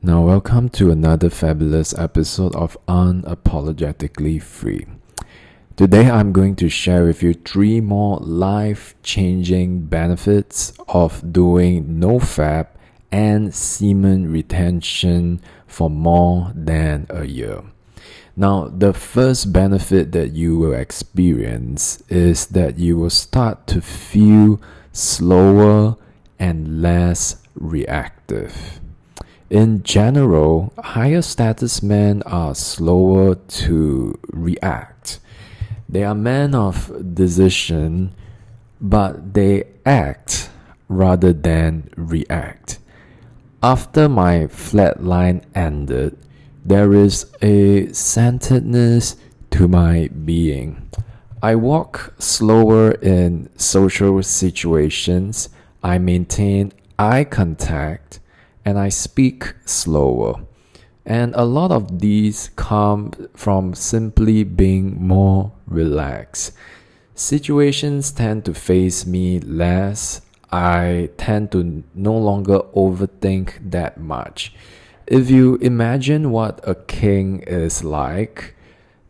Now, welcome to another fabulous episode of Unapologetically Free. Today, I'm going to share with you 3 more life-changing benefits of doing NoFap and semen retention for more than a year. Now, the first benefit that you will experience is that you will start to feel slower and less reactive. In general, higher status men are slower to react. They are men of decision, but they act rather than react. After my flatline ended, there is a centeredness to my being. I walk slower in social situations. I maintain eye contact and I speak slower. And a lot of these come from simply being more relaxed. Situations tend to face me less. I tend to no longer overthink that much. If you imagine what a king is like,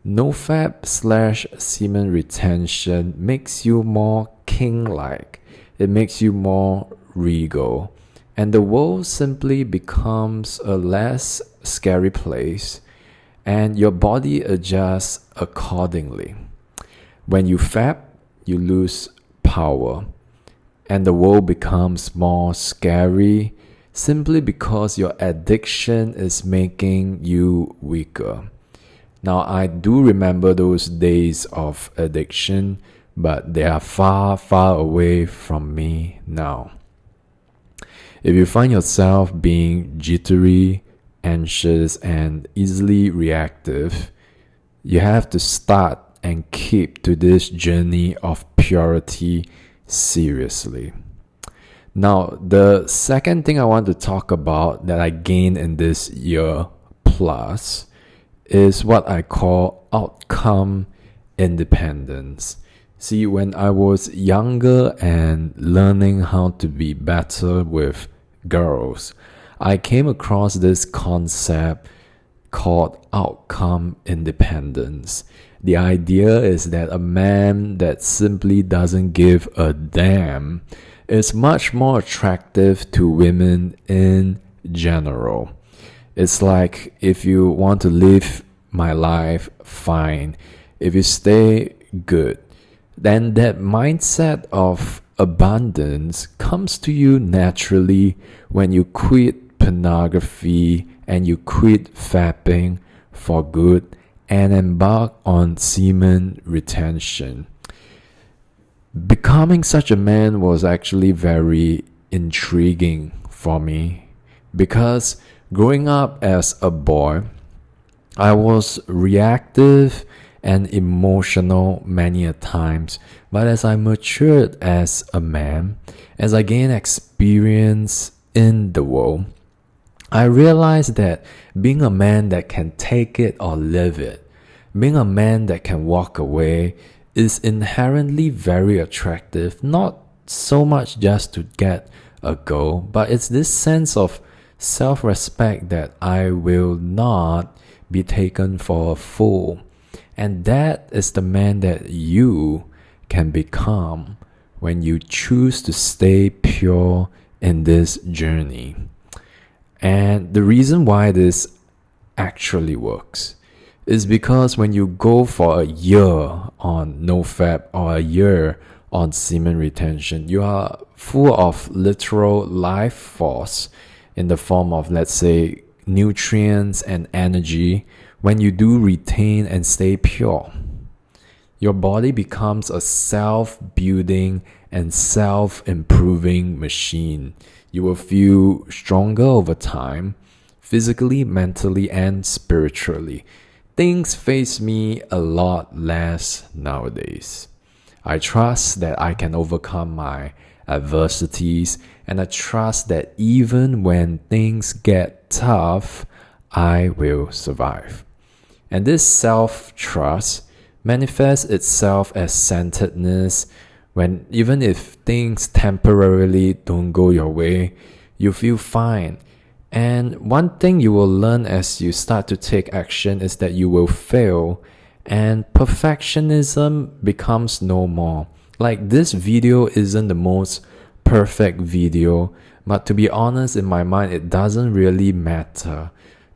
NoFap / semen retention makes you more king-like. It makes you more regal. And the world simply becomes a less scary place, and your body adjusts accordingly. When you fap, you lose power, and the world becomes more scary simply because your addiction is making you weaker. Now, I do remember those days of addiction, but they are far, far away from me now. If you find yourself being jittery, anxious, and easily reactive, you have to start and keep to this journey of purity seriously. Now, the second thing I want to talk about that I gained in this year plus is what I call outcome independence. See, when I was younger and learning how to be better with girls, I came across this concept called outcome independence. The idea is that a man that simply doesn't give a damn is much more attractive to women in general. It's like, if you want to live my life, fine. If you stay, good. Then that mindset of abundance comes to you naturally when you quit pornography and you quit fapping for good and embark on semen retention. Becoming such a man was actually very intriguing for me because growing up as a boy, I was reactive and emotional many a times, but as I matured as a man, as I gained experience in the world, I realized that being a man that can take it or live it, being a man that can walk away, is inherently very attractive, not so much just to get a girl, but it's this sense of self-respect that I will not be taken for a fool. And that is the man that you can become when you choose to stay pure in this journey. And the reason why this actually works is because when you go for a year on NoFap or a year on semen retention, you are full of literal life force in the form of, let's say, nutrients and energy. When you do retain and stay pure, your body becomes a self-building and self-improving machine. You will feel stronger over time, physically, mentally, and spiritually. Things face me a lot less nowadays. I trust that I can overcome my adversities, and I trust that even when things get tough, I will survive. And this self-trust manifests itself as centeredness when even if things temporarily don't go your way, you feel fine. And one thing you will learn as you start to take action is that you will fail, and perfectionism becomes no more. Like, this video isn't the most perfect video, but to be honest, in my mind, it doesn't really matter.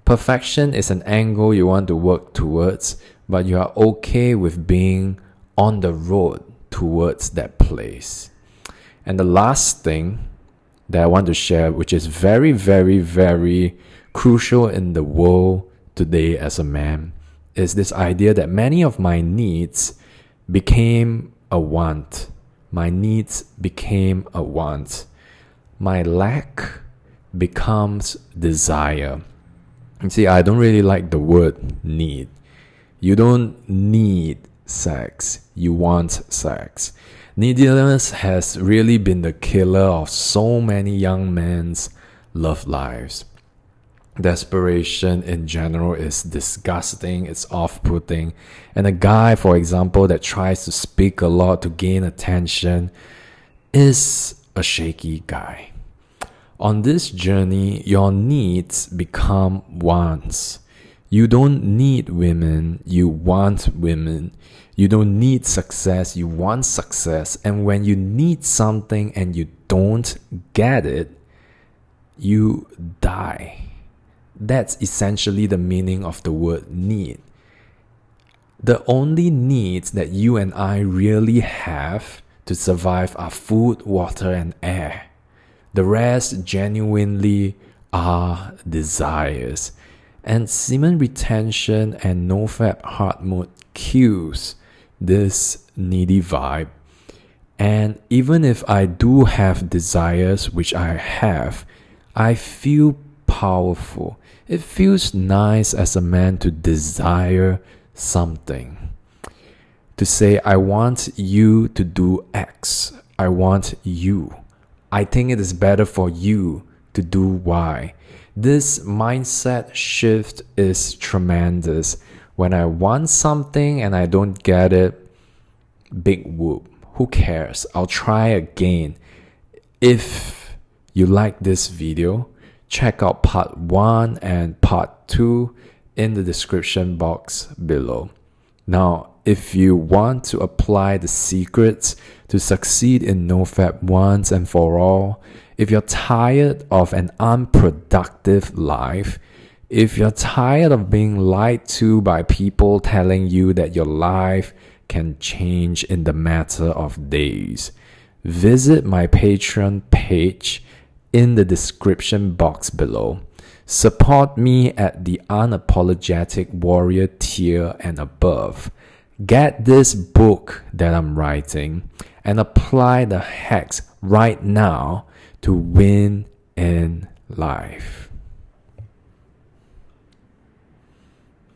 Perfection is an angle you want to work towards, but you are okay with being on the road towards that place. And the last thing that I want to share, which is very, very, very crucial in the world today as a man, is this idea that many of my needs became a want. My needs became a want. My lack becomes desire. You see, I don't really like the word need. You don't need sex, you want sex. Neediness has really been the killer of so many young men's love lives. Desperation in general is disgusting, it's off-putting. And a guy, for example, that tries to speak a lot to gain attention is a shaky guy. On this journey, your needs become wants. You don't need women, you want women. You don't need success, you want success. And when you need something and you don't get it, you die. That's essentially the meaning of the word need. The only needs that you and I really have to survive are food, water, and air. The rest genuinely are desires. And semen retention and NoFap hard mode kills this needy vibe. And even if I do have desires, which I have, I feel powerful. It feels nice as a man to desire something. To say, I want you to do X. I want you. I think it is better for you to do Y. This mindset shift is tremendous. When I want something and I don't get it, big whoop. Who cares? I'll try again. If you like this video, check out part 1 and part 2 in the description box below. Now, if you want to apply the secrets to succeed in NoFap once and for all, if you're tired of an unproductive life, if you're tired of being lied to by people telling you that your life can change in the matter of days, visit my Patreon page in the description box below. Support me at the Unapologetic Warrior tier and above. Get this book that I'm writing and apply the hacks right now to win in life.